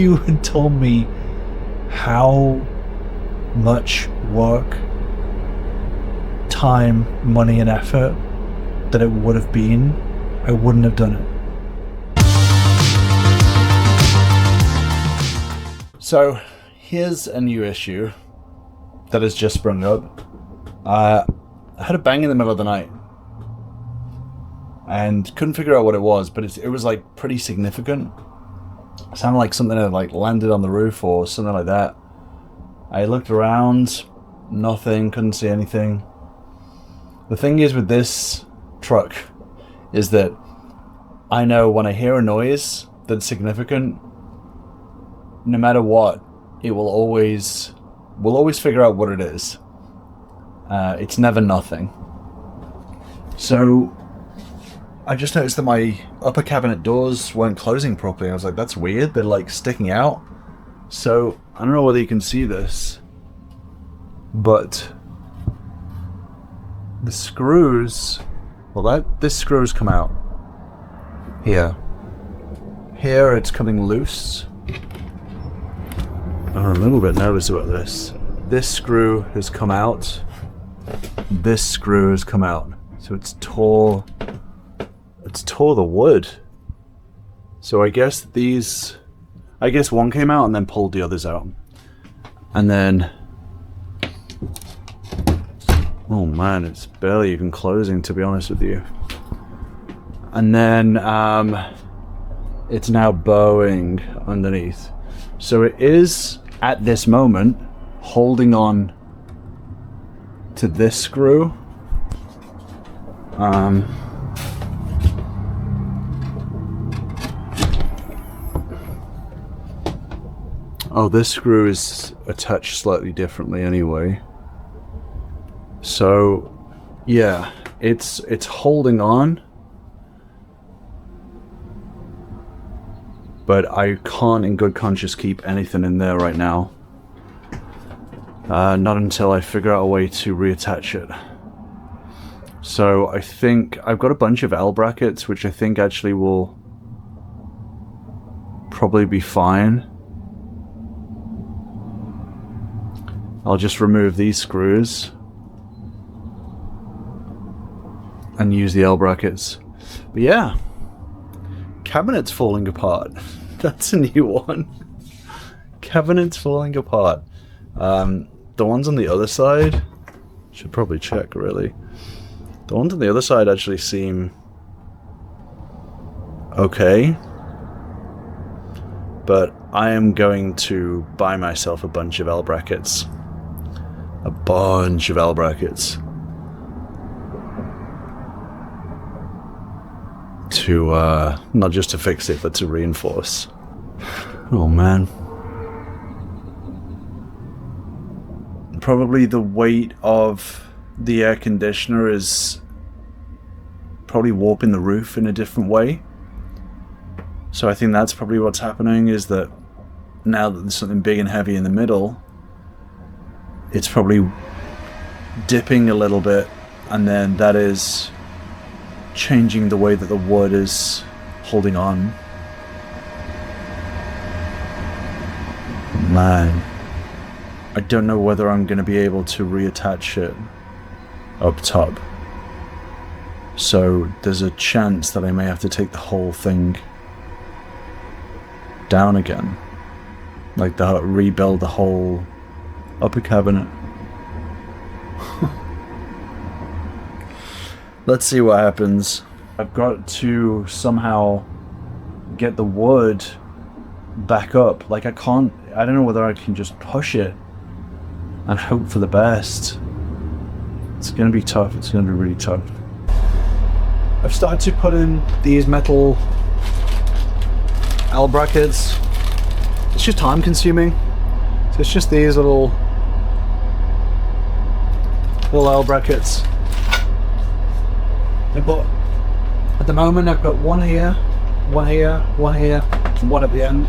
you had told me how much work, time, money, and effort that it would have been, I wouldn't have done it. So here's a new issue that has just sprung up. I had a bang in the middle of the night and couldn't figure out what it was, but it was like pretty significant. It sounded like something had like landed on the roof or something like that. I looked around, nothing, couldn't see anything. The thing is with this truck is that I know when I hear a noise that's significant, no matter what, we'll always figure out what it is. It's never nothing. So I just noticed that my upper cabinet doors weren't closing properly. I was like, that's weird. They're like sticking out. So I don't know whether you can see this, but the screws, this screw's come out. Here it's coming loose. I'm a little bit nervous about this. This screw has come out. This screw has come out. So it's tore the wood. So I guess one came out and then pulled the others out. And then, oh man, it's barely even closing, to be honest with you. And then it's now bowing underneath. So it is, at this moment, holding on to this screw. Oh, this screw is attached slightly differently anyway. So, yeah, it's holding on. But I can't in good conscience keep anything in there right now. Not until I figure out a way to reattach it. So I think I've got a bunch of L brackets, which I think actually will probably be fine. I'll just remove these screws and use the L brackets. But yeah, cabinet's falling apart. That's a new one. Cabinet's falling apart. The ones on the other side, should probably check really. The ones on the other side actually seem okay. But I am going to buy myself a bunch of L brackets. A bunch of L brackets. To, not just to fix it, but to reinforce. Oh man. Probably the weight of the air conditioner is probably warping the roof in a different way. So I think that's probably what's happening, is that now that there's something big and heavy in the middle, it's probably dipping a little bit, and then that is changing the way that the wood is holding on. Man, I don't know whether I'm going to be able to reattach it up top. So there's a chance that I may have to take the whole thing down again. Like rebuild the whole upper cabinet. Let's see what happens. I've got to somehow get the wood back up. Like I don't know whether I can just push it and hope for the best. It's gonna be tough. It's gonna be really tough. I've started to put in these metal L brackets. It's just time consuming. So it's just these little L brackets. But at the moment I've got one here, one here, one here, and one at the end.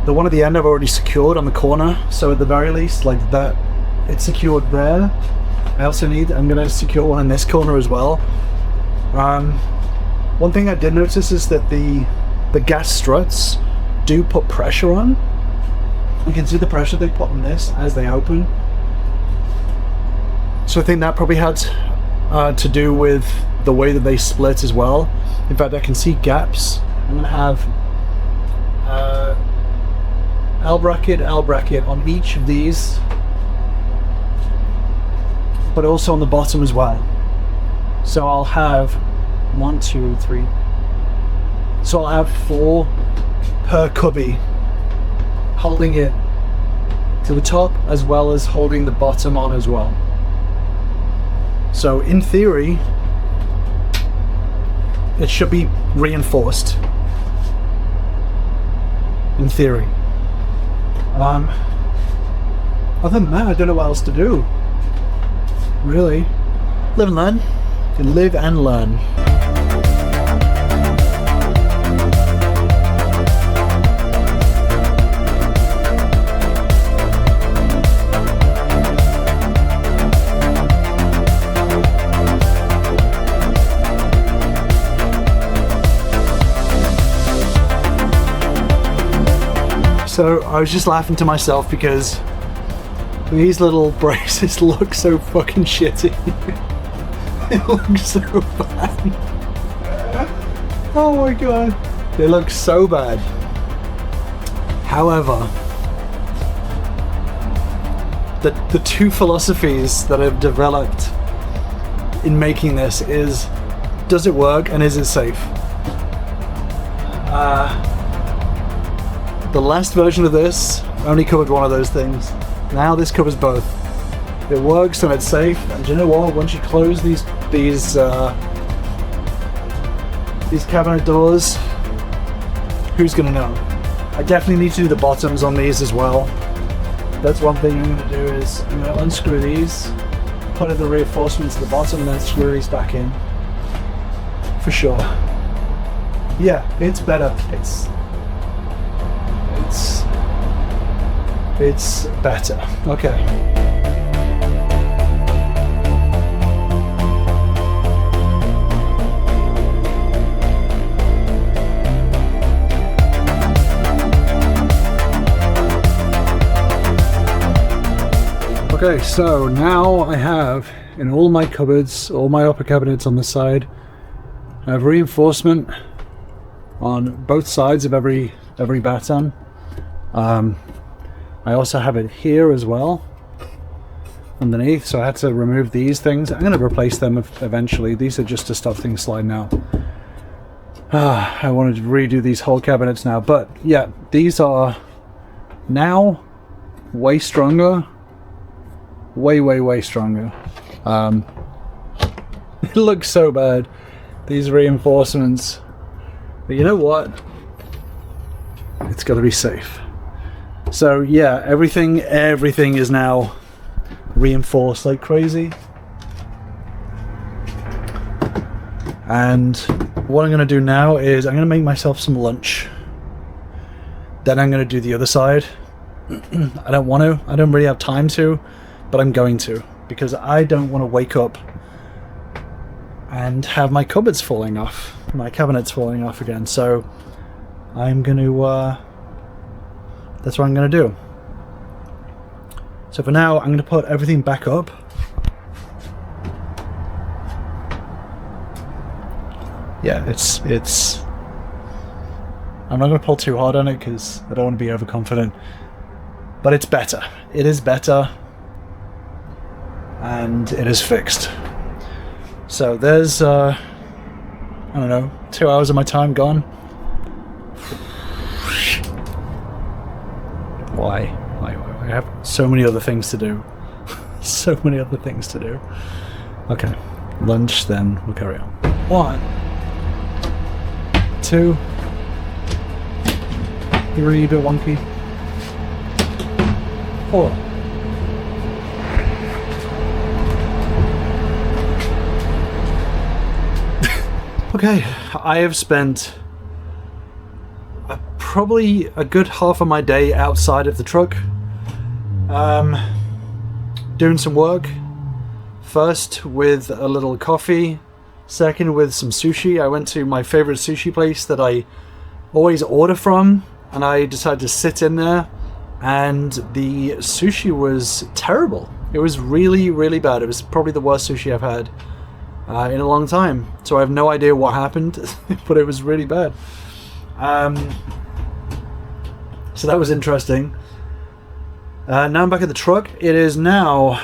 The one at the end I've already secured on the corner, so at the very least, like that, it's secured there. I'm going to secure one in this corner as well. One thing I did notice is that the gas struts do put pressure on. You can see the pressure they put on this as they open. So I think that probably had to do with the way that they split as well. In fact, I can see gaps. I'm going to have L bracket on each of these, but also on the bottom as well. So I'll have 1, 2, 3. So I'll have 4 per cubby, holding it to the top as well as holding the bottom on as well. So in theory, it should be reinforced. In theory. Other than that, I don't know what else to do. Really. Live and learn. You can live and learn. So I was just laughing to myself because these little braces look so fucking shitty. They look so bad. Oh my god. They look so bad. However, the two philosophies that I've developed in making this is, does it work and is it safe? The last version of this only covered one of those things. Now this covers both. It works and it's safe. And do you know what? Once you close these cabinet doors, who's gonna know? I definitely need to do the bottoms on these as well. That's one thing I'm gonna do is I'm gonna unscrew these, put in the reinforcements at the bottom, and then screw these back in. For sure. Yeah, it's better. It's better. Okay. Okay, so now I have in all my cupboards, all my upper cabinets on the side, I have reinforcement on both sides of every batten. I also have it here as well underneath, so I had to remove these things. I'm going to replace them eventually. These are just to stop things sliding out. I wanted to redo these whole cabinets now, but yeah, these are now way stronger. Way stronger. It looks so bad, these reinforcements, but you know what? It's got to be safe. So yeah, everything is now reinforced like crazy. And what I'm going to do now is I'm going to make myself some lunch. Then I'm going to do the other side. I don't want to. I don't really have time to, but I'm going to, because I don't want to wake up and have my cupboards falling off, my cabinets falling off again. So I'm going to that's what I'm going to do. So for now, I'm going to put everything back up. Yeah, it's I'm not going to pull too hard on it because I don't want to be overconfident. But it's better. It is better. And it is fixed. So there's, I don't know, 2 hours of my time gone. Why? I have so many other things to do. So many other things to do. Okay, lunch, then we'll carry on. 1, 2, 3, a bit wonky. 4. Okay, I have spent probably a good half of my day outside of the truck, doing some work. First with a little coffee, Second, with some sushi. I went to my favorite sushi place that I always order from, and I decided to sit in there, and the sushi was terrible. It was really, really bad. It was probably the worst sushi I've had in a long time. So I have no idea what happened, but it was really bad. So that was interesting. Now I'm back at the truck. It is now...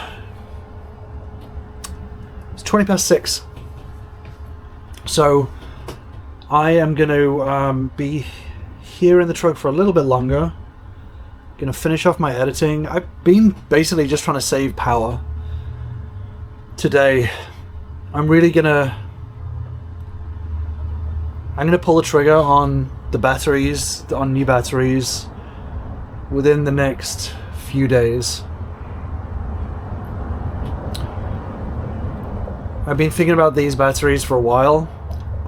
It's 20 past 6. So I am going to be here in the truck for a little bit longer. Going to finish off my editing. I've been basically just trying to save power today. I'm really going to pull the trigger on the batteries, on new batteries, within the next few days. I've been thinking about these batteries for a while.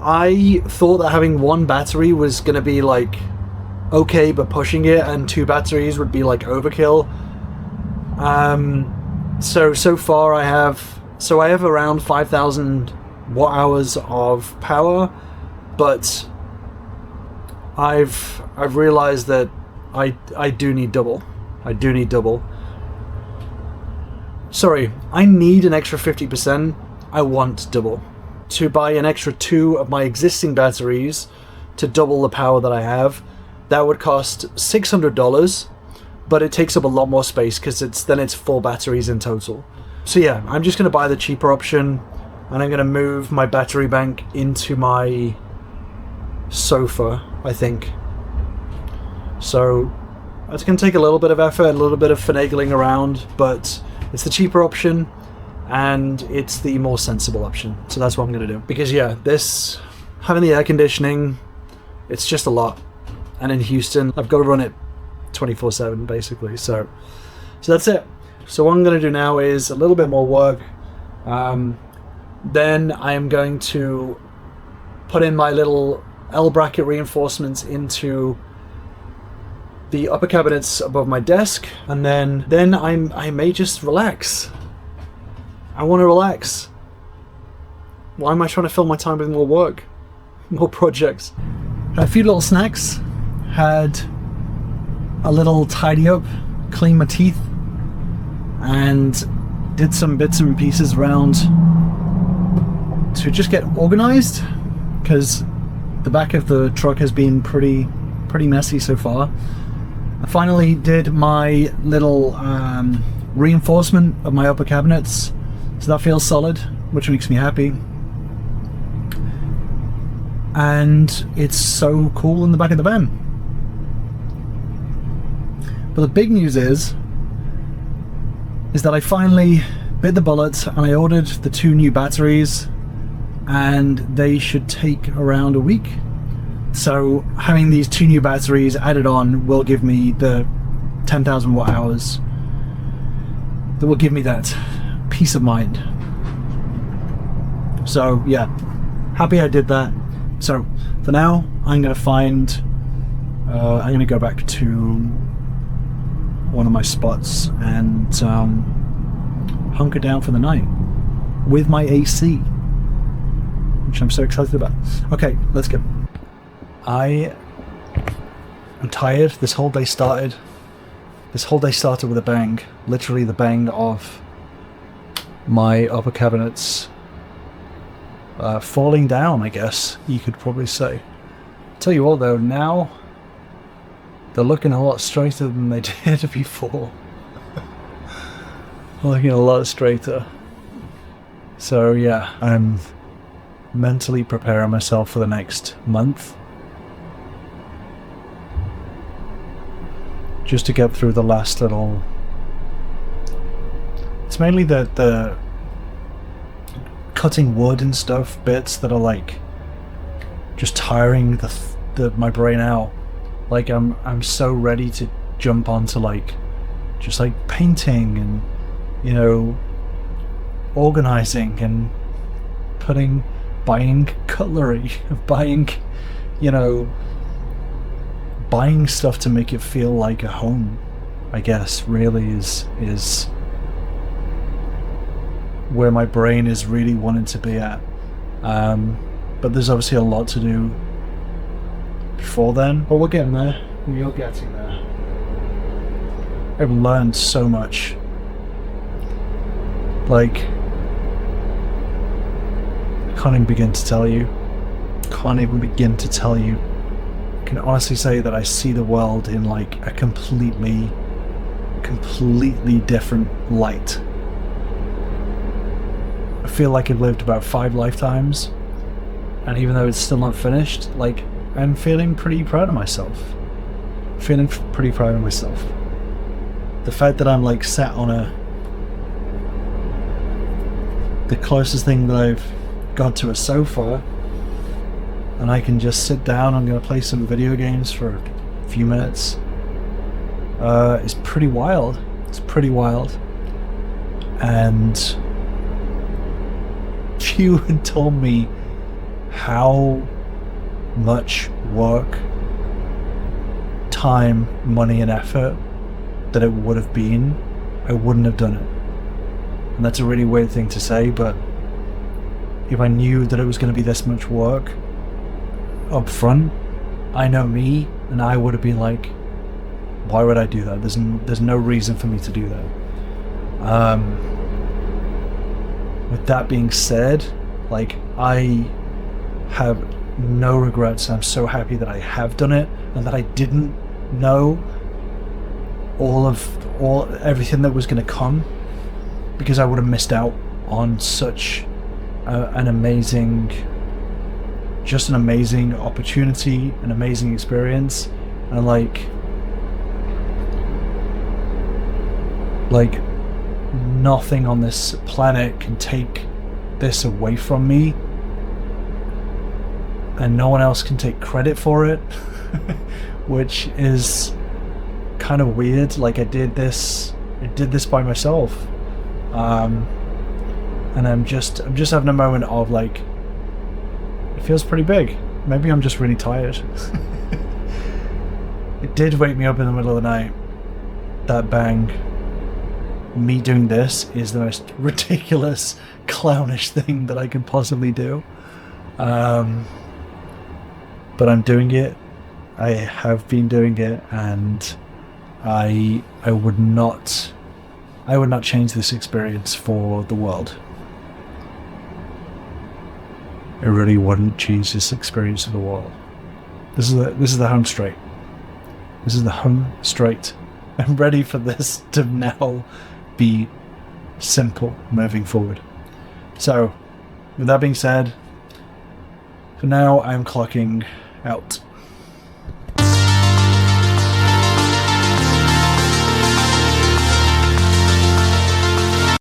I thought that having one battery was going to be like okay, but pushing it, and 2 batteries would be like overkill. So far I have around 5,000 watt hours of power, but I've realized that I do need double. I do need double. Sorry, I need an extra 50%. I want double. To buy an extra 2 of my existing batteries to double the power that I have, that would cost $600, but it takes up a lot more space because it's 4 batteries in total. So yeah, I'm just going to buy the cheaper option, and I'm going to move my battery bank into my sofa, I think. So it's going to take a little bit of effort, a little bit of finagling around, but it's the cheaper option and it's the more sensible option. So that's what I'm going to do. Because yeah, this, having the air conditioning, it's just a lot. And in Houston, I've got to run it 24/7 basically. So that's it. So what I'm going to do now is a little bit more work. Then I am going to put in my little L bracket reinforcements into the upper cabinets above my desk, and then I may just relax. I want to relax. Why am I trying to fill my time with more work, more projects? Had a few little snacks, had a little tidy up, clean my teeth, and did some bits and pieces around to just get organized, because the back of the truck has been pretty messy so far. I finally did my little reinforcement of my upper cabinets, so that feels solid, which makes me happy. And it's so cool in the back of the van. But the big news is that I finally bit the bullet and I ordered the 2 new batteries, and they should take around a week. So having these 2 new batteries added on will give me the 10,000 watt hours that will give me that peace of mind. So yeah, happy I did that. So for now, I'm going to go back to one of my spots and hunker down for the night with my AC, which I'm so excited about. Okay, let's go. I am tired. This whole day started with a bang. Literally the bang of my upper cabinets falling down, I guess you could probably say. Tell you what though, now they're looking a lot straighter than they did before. Looking a lot straighter. So yeah, I'm mentally preparing myself for the next month, just to get through the last little... It's mainly the cutting wood and stuff bits that are like just tiring my brain out. Like I'm so ready to jump onto like just like painting and, you know, organizing and buying cutlery, buying stuff to make it feel like a home, I guess, really is where my brain is really wanting to be at. But there's obviously a lot to do before then. But we're getting there. We are getting there. I've learned so much. Like, I can't even begin to tell you. I can honestly say that I see the world in like a completely different light. I feel like I've lived about 5 lifetimes, and even though it's still not finished, like, I'm feeling pretty proud of myself. The fact that I'm like sat on the closest thing that I've got to a sofa, and I can just sit down. I'm going to play some video games for a few minutes. It's pretty wild. And if you had told me how much work, time, money, and effort that it would have been, I wouldn't have done it. And that's a really weird thing to say, but if I knew that it was going to be this much work up front, I know me, and I would have been like, why would I do that? There's no reason for me to do that. With that being said, like, I have no regrets. I'm so happy that I have done it, and that I didn't know everything that was going to come, because I would have missed out on such an amazing opportunity, an amazing experience. And like nothing on this planet can take this away from me, and no one else can take credit for it. Which is kind of weird. Like, I did this by myself, and I'm just having a moment of like, it feels pretty big. Maybe I'm just really tired. It did wake me up in the middle of the night, that bang. Me doing this is the most ridiculous, clownish thing that I can possibly do, but I'm doing it. I have been doing it, and I would not change this experience for the world. I really wouldn't change this experience for the world. This is the home straight. This is the home straight. I'm ready for this to now be simple moving forward. So, with that being said, for now I'm clocking out.